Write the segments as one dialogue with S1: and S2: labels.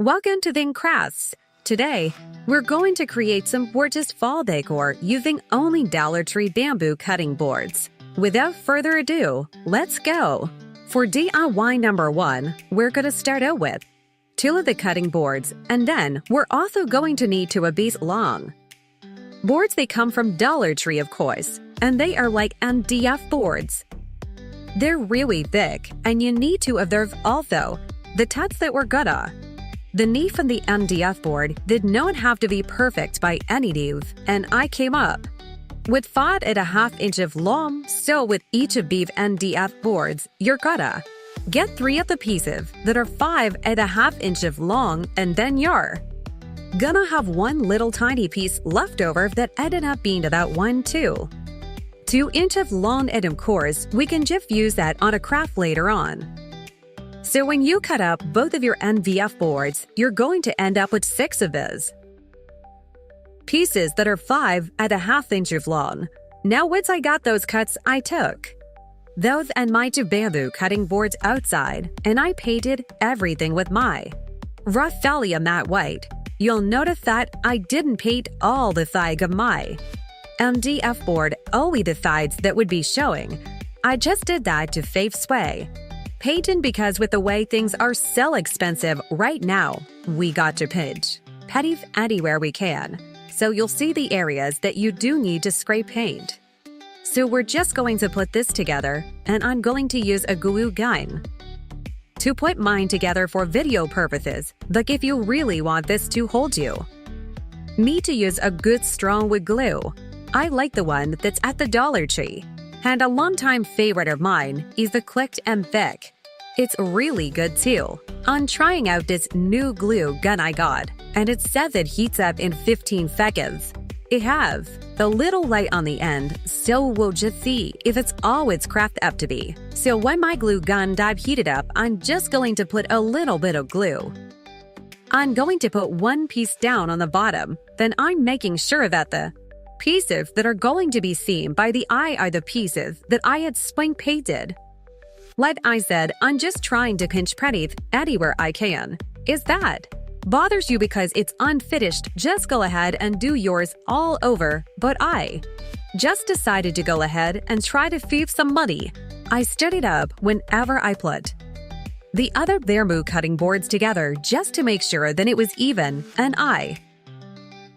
S1: Welcome to Think Crafts. Today, we're going to create some gorgeous fall decor using only Dollar Tree bamboo cutting boards. Without further ado, let's go! For DIY number 1, we're going to start out with 2 of the cutting boards, and then we're also going to need 2 of these long boards. They come from Dollar Tree, of course, and they are like MDF boards. They're really thick, and you need to observe also the touch that we're gonna. The knee from the MDF board did not have to be perfect by any means, and I came up with 5.5 inches long, so with each of these MDF boards, you're gonna get 3 of the pieces that are 5.5 inches long, and then you're gonna have 1 little tiny piece left over that ended up being about 2 inches long, and of course, we can just use that on a craft later on. So when you cut up both of your MDF boards, you're going to end up with 6 of those pieces that are 5.5 inches long. Now once I got those cuts, I took those and my 2 bamboo cutting boards outside, and I painted everything with my Raphaelia matte white. You'll notice that I didn't paint all the side of my MDF board, only the sides that would be showing. I just did that to save sway painting, because with the way things are so expensive right now, we got to pinch pennies anywhere we can. So you'll see the areas that you do need to spray paint. So we're just going to put this together, and I'm going to use a glue gun to put mine together for video purposes, like if you really want this to hold you. Need to use a good strong wood glue. I like the one that's at the Dollar Tree. And a longtime favorite of mine is the Clicked and Thick. It's really good too. I'm trying out this new glue gun I got, and it says it heats up in 15 seconds. It has the little light on the end, so we'll just see if it's all it's cracked up to be. So when my glue gun dive heated up, I'm just going to put a little bit of glue. I'm going to put 1 piece down on the bottom, then I'm making sure that the pieces that are going to be seen by the eye are the pieces that I had spring painted. Like I said, I'm just trying to pinch pennies anywhere I can. If that bothers you because it's unfinished, just go ahead and do yours all over, but I just decided to go ahead and try to save some money. I stood it up whenever I put the other bamboo cutting boards together just to make sure that it was even, and I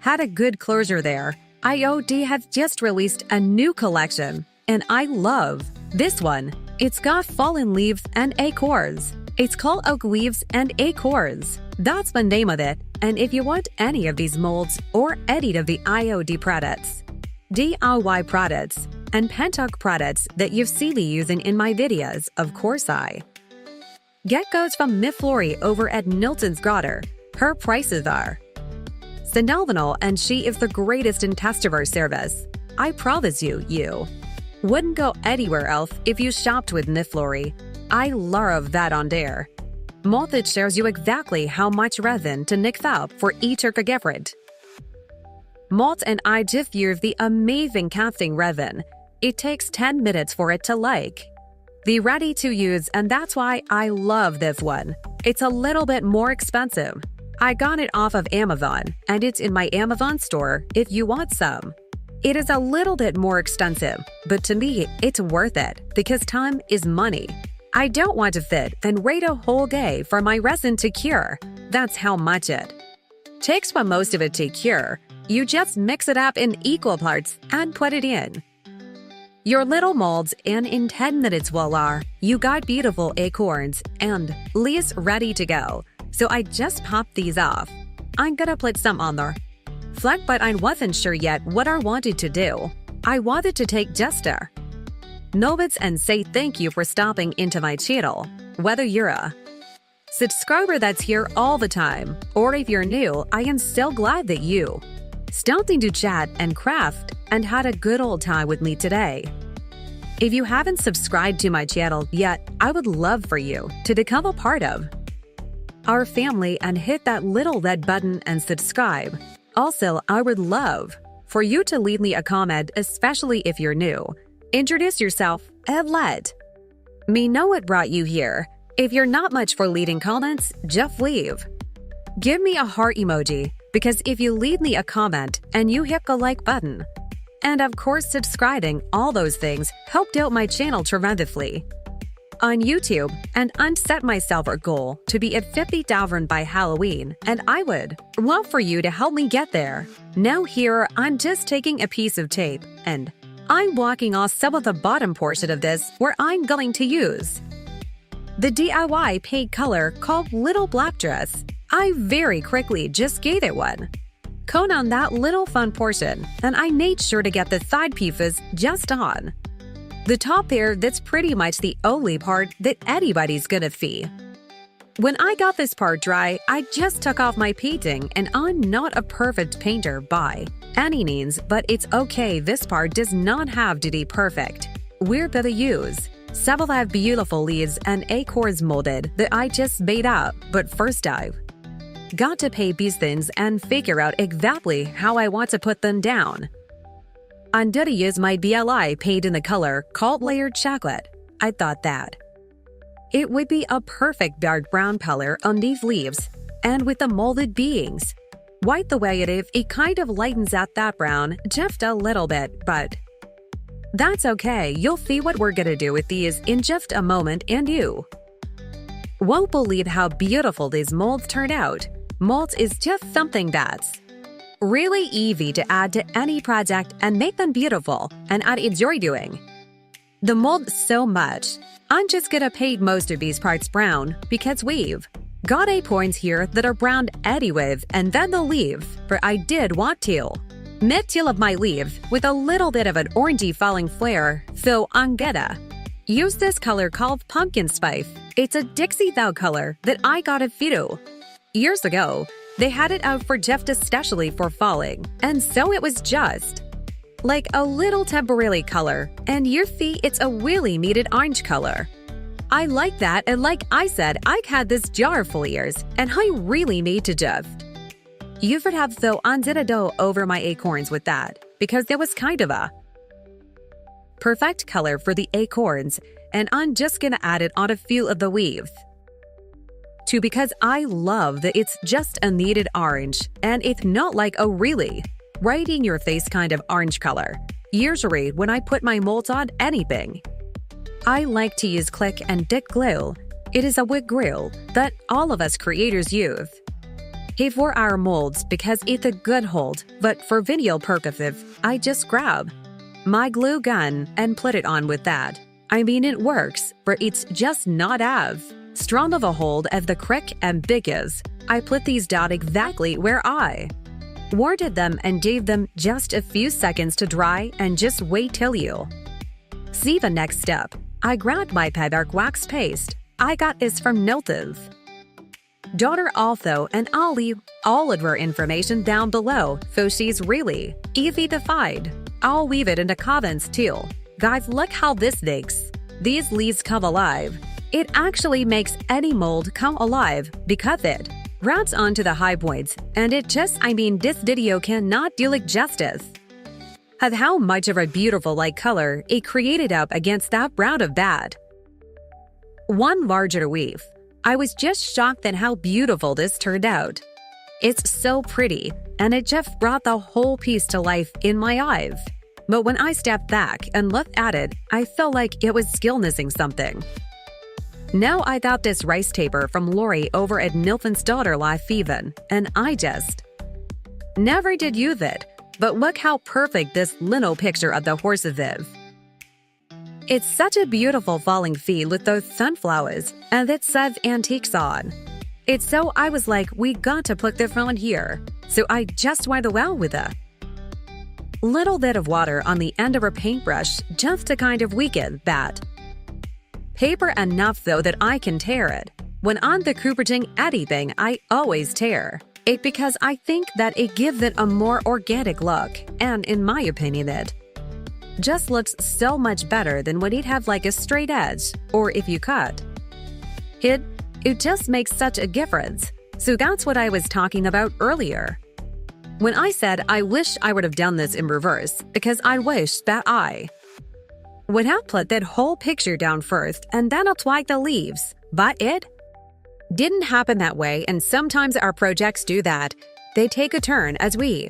S1: had a good closure there. IOD has just released a new collection, and I love this one. It's got fallen leaves and acorns. It's called Oak Leaves and Acorns. That's the name of it, and if you want any of these molds or any of the IOD products, DIY products, and Pentock products that you've seen me using in my videos, of course I get those from Miss Lori over at Nilton's Grotter. Her prices are phenomenal, and she is the greatest in customer service. I promise you wouldn't go anywhere else if you shopped with Miss Lori. I love that on there. It shows you exactly how much resin to mix up for each of the different molds, and I just use the amazing casting resin. It takes 10 minutes for it to be ready to use, and that's why I love this one. It's a little bit more expensive. I got it off of Amazon, and it's in my Amazon store if you want some. It is a little bit more expensive, but to me, it's worth it because time is money. I don't want to sit and wait a whole day for my resin to cure. That's how much it takes for most of it to cure. You just mix it up in equal parts and put it in your little molds, and in 10 minutes, voila, you got beautiful acorns and leaves ready to go. So I just popped these off. I'm gonna put some on there flat, but I wasn't sure yet what I wanted to do. I wanted to take just a notes and say thank you for stopping into my channel. Whether you're a subscriber that's here all the time, or if you're new, I am so glad that you stopped in to chat and craft and had a good old time with me today. If you haven't subscribed to my channel yet, I would love for you to become a part of our family and hit that little red button and subscribe. Also, I would love for you to leave me a comment, especially if you're new. Introduce yourself and let me know what brought you here. If you're not much for leaving comments, just leave Give me a heart emoji, because if you leave me a comment and you hit the like button, and of course subscribing, all those things helped out my channel tremendously. On YouTube, and I set myself a goal to be at 50,000 by Halloween, and I would love for you to help me get there. Now here, I'm just taking a piece of tape, and I'm blocking off some of the bottom portion of this where I'm going to use the DIY paint color called Little Black Dress. I very quickly just gave it one coat on that little fun portion, and I made sure to get the side pieces just on the top there. That's pretty much the only part that anybody's gonna see. When I got this part dry, I just took off my painting, and I'm not a perfect painter by any means, but it's okay. This part does not have to be perfect. We're gonna use several have beautiful leaves and acorns molded that I just made up, but first I've got to paint these things and figure out exactly how I want to put them down. I'm gonna use my BLI paint in the color called Layered Chocolate. I thought that it would be a perfect dark brown color on these leaves, and with the molded beings. White the way it is, it kind of lightens out that brown just a little bit, but that's okay. You'll see what we're gonna do with these in just a moment, and you won't believe how beautiful these molds turned out. Molds is just something that's really easy to add to any project and make them beautiful, and I enjoy doing the mold so much. I'm just gonna paint most of these parts brown because we've got acorns here that are brown anyway, and then the leaf, for I did want to mid-teal of my leaf with a little bit of an orangey falling flare, so I'm gonna use this color called Pumpkin Spice. It's a Dixie Dow color that I got a few years ago. They had it out for just especially for falling, and so it was just like a little temporary color, and you see it's a really muted orange color. I like that, and like I said, I had this jar for years, and I really need to just you would have so undid a dough over my acorns with that, because there was kind of a perfect color for the acorns, and I'm just gonna add it on a few of the leaves too, because I love that it's just a muted orange, and it's not like a really right in your face kind of orange color. Usually when I put my molds on anything, I like to use Click and Dick glue. It is a wood glue that all of us creators use for our molds because it's a good hold, but for video purposes, I just grab my glue gun and put it on with that. I mean, it works, but it's just not as strong of a hold as the Crick and Big is. I put these down exactly where I wanted them and gave them just a few seconds to dry, and just wait till you see the next step. I grabbed my Pedark wax paste. I got this from Nilton's daughter also, and I'll leave all of her information down below, so she's really easy to find. I'll leave it in the comments too. Guys, look how this makes these leaves come alive. It actually makes any mold come alive because it grabs onto the high points, and it just, I mean, this video cannot do it justice of how much of a beautiful light color it created up against that brown of bad one larger leaf. I was just shocked at how beautiful this turned out. It's so pretty, and it just brought the whole piece to life in my eyes. But when I stepped back and looked at it, I felt like it was still missing something. Now I got this rice paper from Lori over at Nilton's Daughter Life even, and I just never did use it. But look how perfect this little picture of the horses is. It's such a beautiful falling feed with those sunflowers, and it says antiques on. It's so I was like, we got to put this on here. So I just went around with a little bit of water on the end of a paintbrush just to kind of weaken that paper enough though that I can tear it. When I'm decouperaging anything, I always tear it because I think that it gives it a more organic look, and in my opinion it just looks so much better than when it have like a straight edge, or if you cut it, it just makes such a difference. So that's what I was talking about earlier when I said I wish I would have done this in reverse, because I wish that I would have put that whole picture down first and then apply the leaves, but it Didn't happen that way, and sometimes our projects do that. They take a turn as we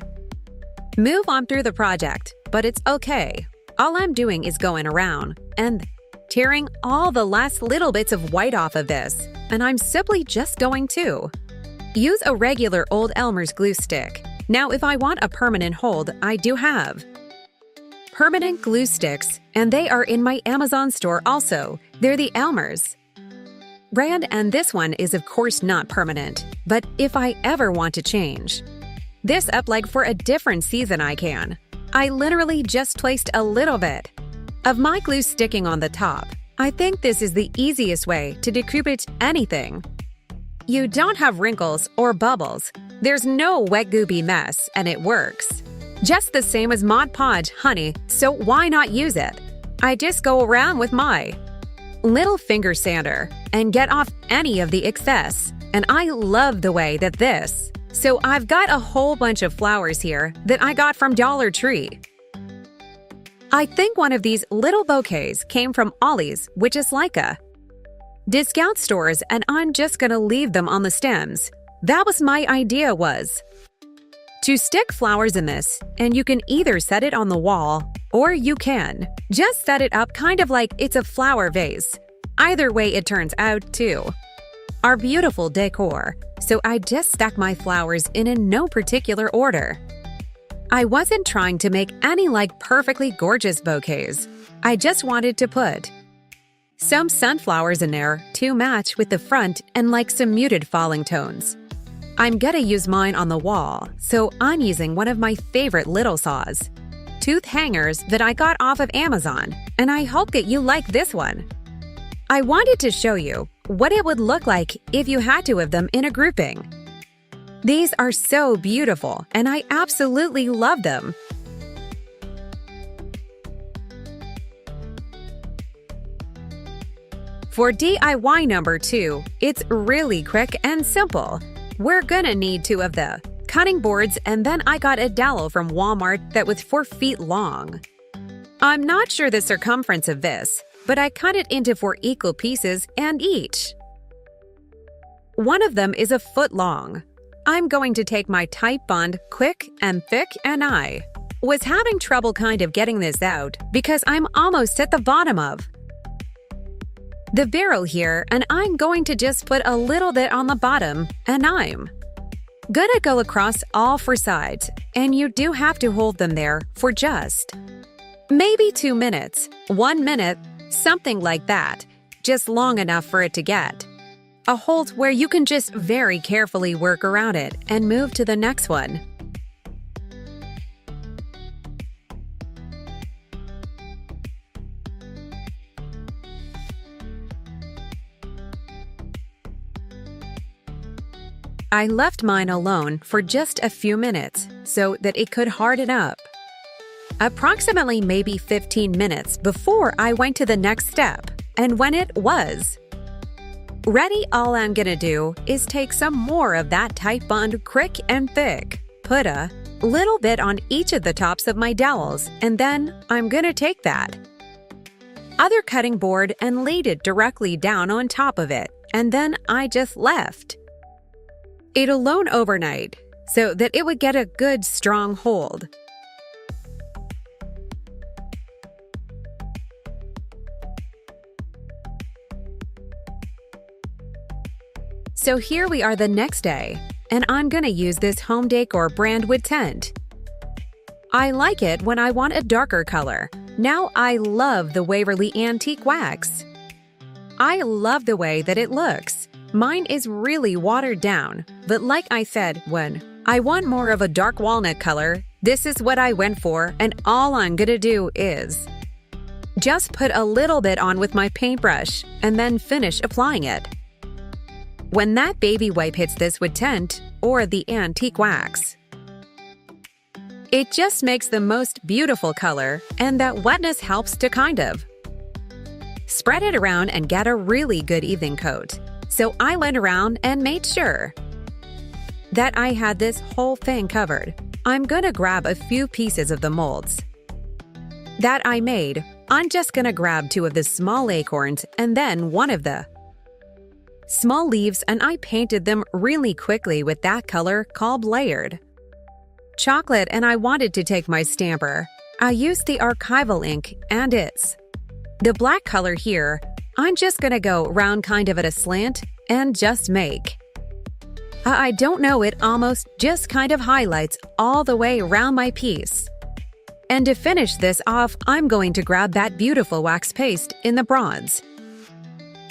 S1: move on through the project, but it's okay. All I'm doing is going around and tearing all the last little bits of white off of this, and I'm simply just going to use a regular old Elmer's glue stick. Now, if I want a permanent hold, I do have permanent glue sticks, and they are in my Amazon store also. They're the Elmer's brand, and this one is of course not permanent, but if I ever want to change this up like for a different season, I can. I literally just placed a little bit of my glue sticking on the top. I think this is the easiest way to decouple anything. You don't have wrinkles or bubbles. There's no wet gooby mess, and it works just the same as Mod Podge honey, so why not use it? I just go around with my little finger sander and get off any of the excess, and I love the way that this. So I've got a whole bunch of flowers here that I got from Dollar Tree. I think one of these little bouquets came from Ollie's, which is like a discount stores, and I'm just gonna leave them on the stems. That was my idea, was to stick flowers in this, and you can either set it on the wall or you can just set it up kind of like it's a flower vase. Either way it turns out too. Our beautiful decor. So I just stack my flowers in no particular order. I wasn't trying to make any like perfectly gorgeous bouquets. I just wanted to put some sunflowers in there to match with the front and like some muted falling tones. I'm gonna use mine on the wall, so I'm using one of my favorite little saws tooth hangers that I got off of Amazon, and I hope that you like this one. I wanted to show you what it would look like if you had two of them in a grouping. These are so beautiful, and I absolutely love them. For DIY number 2, it's really quick and simple. We're gonna need 2 of the cutting boards, and then I got a dowel from Walmart that was 4 feet long. I'm not sure the circumference of this, but I cut it into 4 equal pieces, and each one of them is a foot long. I'm going to take my Type Bond quick and thick, and I was having trouble kind of getting this out because I'm almost at the bottom of the barrel here, and I'm going to just put a little bit on the bottom, and I'm gonna go across all 4 sides, and you do have to hold them there for just maybe 2 minutes, 1 minute, something like that, just long enough for it to get a hold where you can just very carefully work around it and move to the next one. I left mine alone for just a few minutes so that it could harden up. Approximately maybe 15 minutes before I went to the next step, and when it was ready, all I'm gonna do is take some more of that Type Bond quick and thick, put a little bit on each of the tops of my dowels, and then I'm gonna take that other cutting board and laid it directly down on top of it, and then I just left it alone overnight so that it would get a good strong hold. So here we are the next day, and I'm gonna use this Home Decor brand wood tint. I like it when I want a darker color. Now I love the Waverly Antique Wax. I love the way that it looks. Mine is really watered down, but like I said, when I want more of a dark walnut color, this is what I went for, and all I'm gonna do is just put a little bit on with my paintbrush and then finish applying it. When that baby wipe hits this wood tint or the antique wax, it just makes the most beautiful color, and that wetness helps to kind of spread it around and get a really good evening coat. So I went around and made sure that I had this whole thing covered. I'm gonna grab a few pieces of the molds that I made. I'm just gonna grab 2 of the small acorns and then one of the small leaves, and I painted them really quickly with that color called layered. Chocolate, and I wanted to take my stamper. I used the archival ink and it's the black color here. I'm just gonna go round kind of at a slant and just make. I don't know, it almost just kind of highlights all the way around my piece. And to finish this off, I'm going to grab that beautiful wax paste in the bronze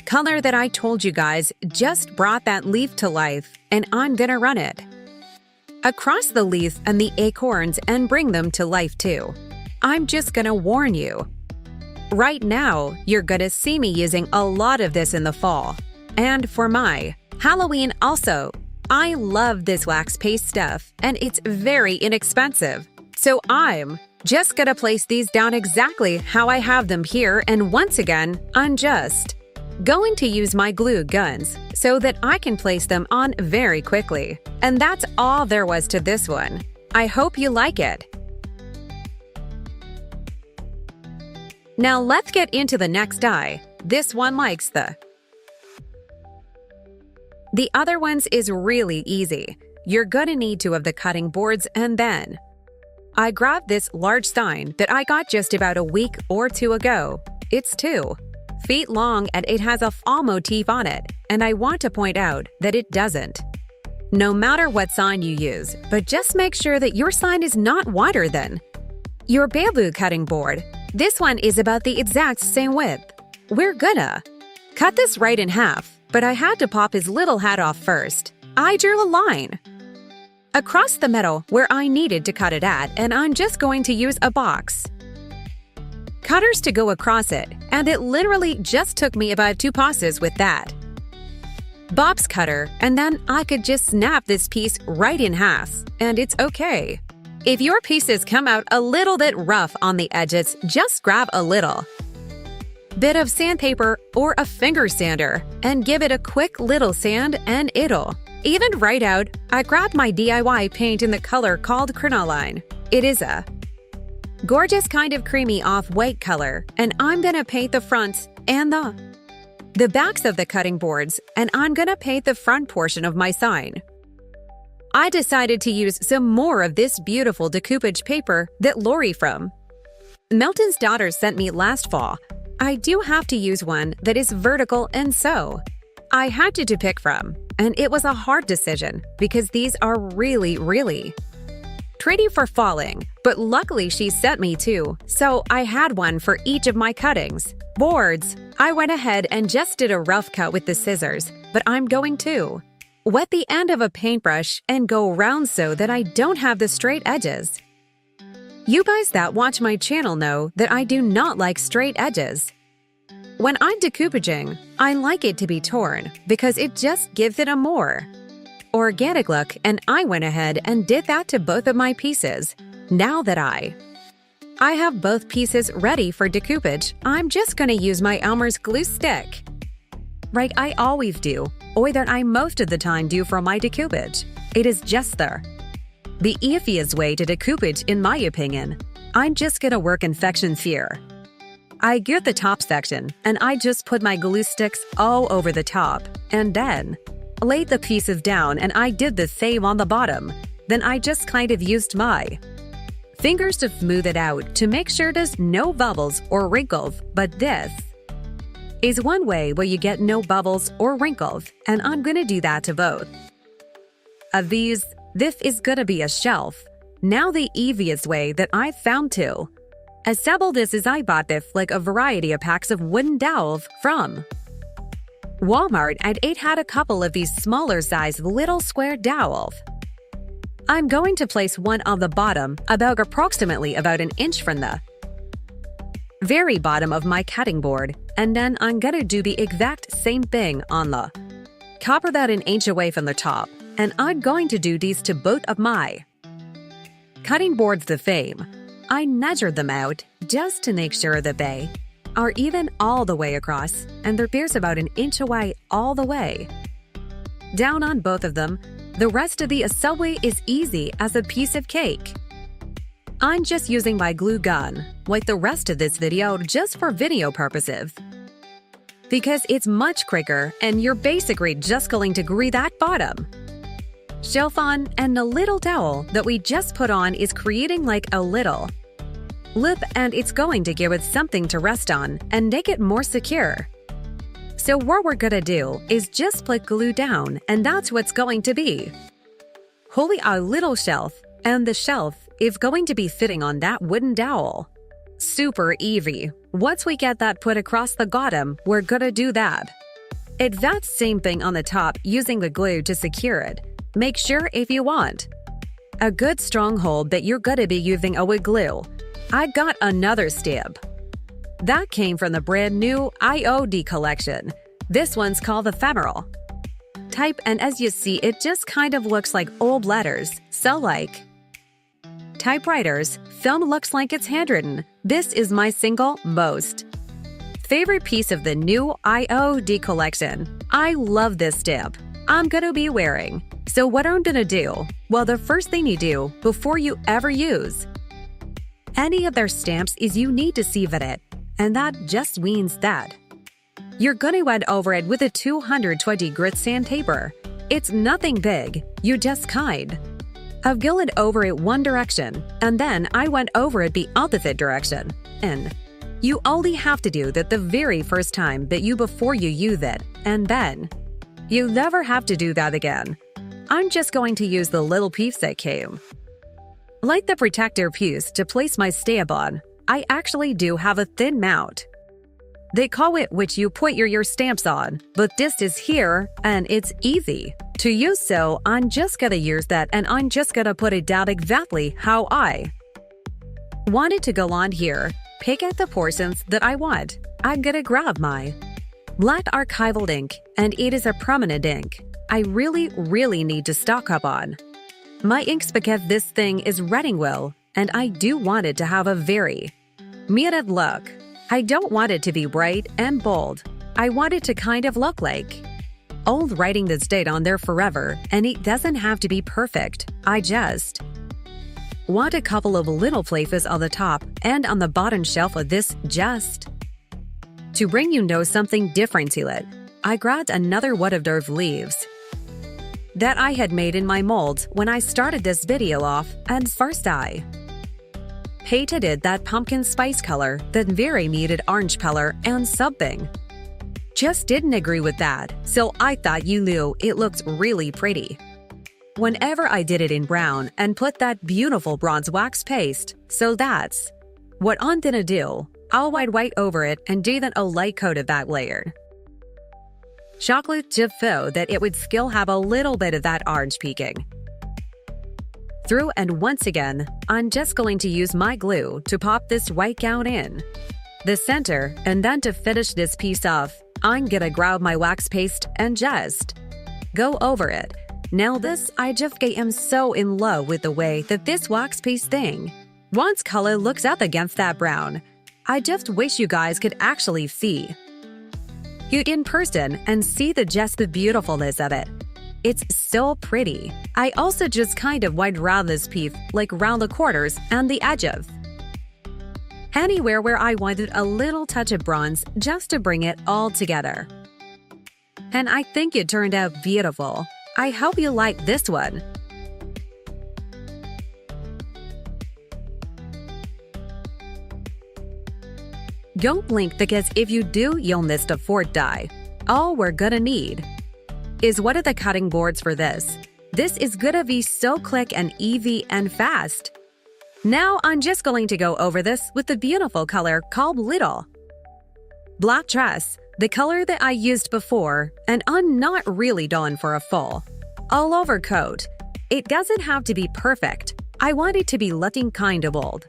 S1: color that I told you guys just brought that leaf to life, and I'm gonna run it across the leaf and the acorns and bring them to life too. I'm just gonna warn you. Right now, you're gonna see me using a lot of this in the fall. And for my Halloween also, I love this wax paste stuff and it's very inexpensive. So I'm just gonna place these down exactly how I have them here, and once again, I'm just going to use my glue guns so that I can place them on very quickly. And that's all there was to this one. I hope you like it. Now let's get into the next die. This one likes the other ones is really easy. You're gonna need 2 of the cutting boards, and then I grabbed this large sign that I got just about a week or 2 ago. It's 2 feet long and it has a fall motif on it, and I want to point out that it doesn't. No matter what sign you use, but just make sure that your sign is not wider than your bamboo cutting board. This one is about the exact same width. We're gonna cut this right in half, but I had to pop his little hat off first. I drew a line across the middle where I needed to cut it at, and I'm just going to use a box cutters to go across it, and it literally just took me about 2 passes with that box cutter, and then I could just snap this piece right in half, and it's okay. If your pieces come out a little bit rough on the edges, just grab a little bit of sandpaper or a finger sander and give it a quick little sand and it'll even right out. I grabbed my DIY paint in the color called crinoline. It is a gorgeous kind of creamy off-white color, and I'm gonna paint the fronts and the backs of the cutting boards, and I'm gonna paint the front portion of my sign. I decided to use some more of this beautiful decoupage paper that Lori from Milton's Daughter sent me last fall. I do have to use one that is vertical, and so I had to pick from, and it was a hard decision because these are really pretty for falling, but luckily she sent me 2, so I had one for each of my cuttings boards. I went ahead and just did a rough cut with the scissors, but I'm going to wet the end of a paintbrush and go around so that I don't have the straight edges. You guys that watch my channel know that I do not like straight edges. When I'm decoupaging, I like it to be torn because it just gives it a more organic look, and I went ahead and did that to both of my pieces. Now that I have both pieces ready for decoupage, I'm just gonna use my Elmer's glue stick. Right, I always do, or that I most of the time do for my decoupage. It is just the easiest way to decoupage in my opinion. I'm just gonna work in sections here. I get the top section, and I just put my glue sticks all over the top, and then laid the pieces down, and I did the same on the bottom. Then I just kind of used my fingers to smooth it out to make sure there's no bubbles or wrinkles, but this is one way where you get no bubbles or wrinkles, and I'm gonna do that to both of these. This is gonna be a shelf. Now the easiest way that I found to assemble this is I bought this like a variety of packs of wooden dowels from Walmart, and it had a couple of these smaller size little square dowels. I'm going to place one on the bottom, approximately about an inch from the very bottom of my cutting board, and then I'm gonna do the exact same thing on the top, about an inch away from the top, and I'm going to do these to both of my cutting boards the same. I measured them out just to make sure that they are even all the way across, and there's about an inch away all the way down on both of them. The rest of the assembly is easy as a piece of cake. I'm just using my glue gun, like the rest of this video, just for video purposes. because it's much quicker and you're basically just going to glue that bottom. Shelf on, and the little towel that we just put on is creating like a little lip, and it's going to give it something to rest on and make it more secure. So what we're gonna do is just put glue down, and that's what's going to be. Holding our little shelf, and the shelf is going to be fitting on that wooden dowel. Super easy. Once we get that put across the bottom, we're gonna do that. It's that same thing on the top using the glue to secure it. Make sure if you want a good strong hold that you're gonna be using a wood glue. I got another stamp. That came from the brand new IOD collection. This one's called Ephemeral type, and as you see, it just kind of looks like old letters. So like typewriters, film looks like it's handwritten. This is my single most favorite piece of the new IOD collection. I love this stamp. I'm gonna be wearing. So what I'm gonna do? Well, the first thing you do before you ever use any of their stamps is you need to sieve it, and that just means that you're gonna went over it with a 220 grit sandpaper. It's nothing big, you just kind of go it over it one direction, and then I went over it the opposite direction. And you only have to do that the very first time that you before you use it, and then you never have to do that again. I'm just going to use the little piece that came. Like the protector piece to place my stamp on, I actually do have a thin mount. They call it which you put your stamps on, but this is here and it's easy to use, so I'm just gonna use that, and I'm just gonna put it down exactly how I want it to go on here. Pick out the portions that I want. I'm gonna grab my black archival ink, and it is a permanent ink. I really need to stock up on my inks because this thing is running well, and I do want it to have a very muted look. I don't want it to be bright and bold. I want it to kind of look like old writing that stayed on there forever, and it doesn't have to be perfect. I just want a couple of little places on the top and on the bottom shelf of this just to bring something different to it. I grabbed another one of those leaves that I had made in my mold when I started this video off, and first I painted it that pumpkin spice color, that very muted orange color, and something just didn't agree with that, so I thought you knew it looked really pretty whenever I did it in brown and put that beautiful bronze wax paste. So that's what I'm gonna do. I'll white over it and do then a light coat of that layer chocolate chip so that it would still have a little bit of that orange peeking through, and once again, I'm just going to use my glue to pop this white gown in the center, and then to finish this piece off, I'm gonna grab my wax paste and just go over it. Now this, I just am so in love with the way that this wax paste thing, once color looks up against that brown. I just wish you guys could actually see it in person and see the beautifulness of it. It's so pretty. I also just kind of went around this piece, like around the corners and the edges. Anywhere where I wanted a little touch of bronze just to bring it all together. And I think it turned out beautiful. I hope you like this one. Don't blink, because if you do, you'll miss the fourth die. All we're gonna need is one of the cutting boards for this. This is gonna be so quick and easy and fast. Now I'm just going to go over this with the beautiful color called Little Black Dress, the color that I used before, and I'm not really done for a full all-over coat. It doesn't have to be perfect. I want it to be looking kind of old.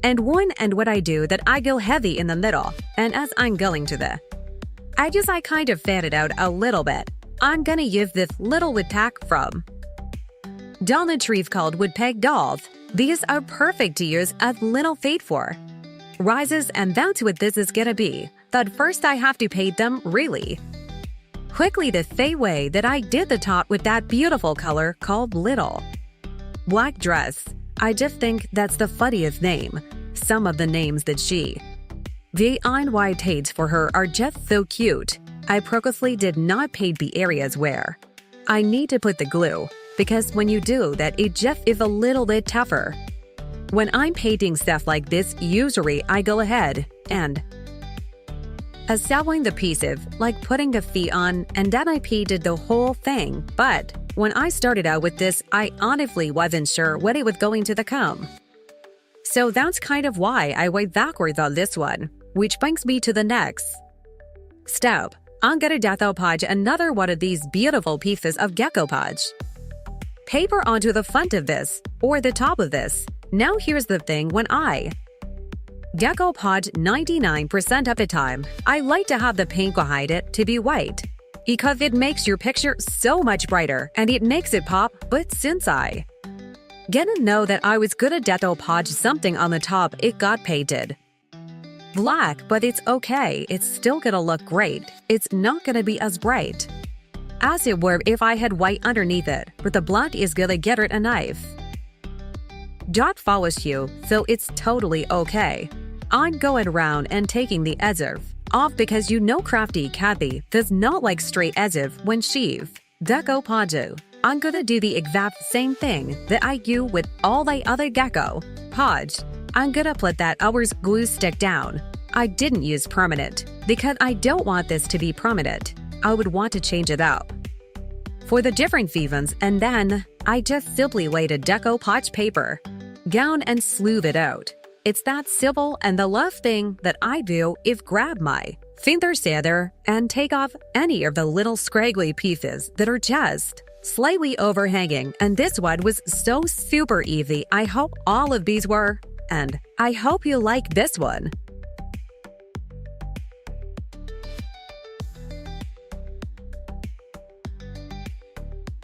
S1: And what I do that I go heavy in the middle, and as I'm going to I kind of fan it out a little bit. I'm gonna use this little wood tack from Dollar Trees called Wood Peg Dolls. These are perfect to use as little fade for rises, and that's what this is gonna be. But first I have to paint them really quickly the same way that I did the top with that beautiful color called Little Black Dress. I just think that's the funniest name. Some of the names that she The white tates for her are just so cute. I purposely did not paint the areas where I need to put the glue, because when you do that, it just is a little bit tougher. When I'm painting stuff like this, usually I go ahead and assembling the pieces, like putting a fee on, and then I painted the whole thing. But when I started out with this, I honestly wasn't sure when it was going to come. So that's kind of why I went backwards on this one, which brings me to the next step. I'm gonna decoupage another one of these beautiful pieces of decoupage paper onto the front of this, or the top of this. Now here's the thing, when I decoupage 99% of the time, I like to have the paint behind it to be white, because it makes your picture so much brighter and it makes it pop. But since I didn't know that I was gonna decoupage something on the top, it got painted black, but it's okay, it's still gonna look great. It's not gonna be as bright as it were if I had white underneath it, but the black is gonna get it a knife. Dot follows you, so it's totally okay. I'm going around and taking the adhesive off because you know crafty Kathy does not like straight adhesive when she's decoupage. I'm gonna do the exact same thing that I do with all the other decoupage. I'm gonna put that ours glue stick down. I didn't use permanent because I don't want this to be permanent. I would want to change it up for the different seasons, and then I just simply laid a decoupage paper down and smooth it out. It's that simple, and the last thing that I do is grab my finger sander and take off any of the little scraggly pieces that are just slightly overhanging, and this one was so super easy. I hope all of these were, and I hope you like this one.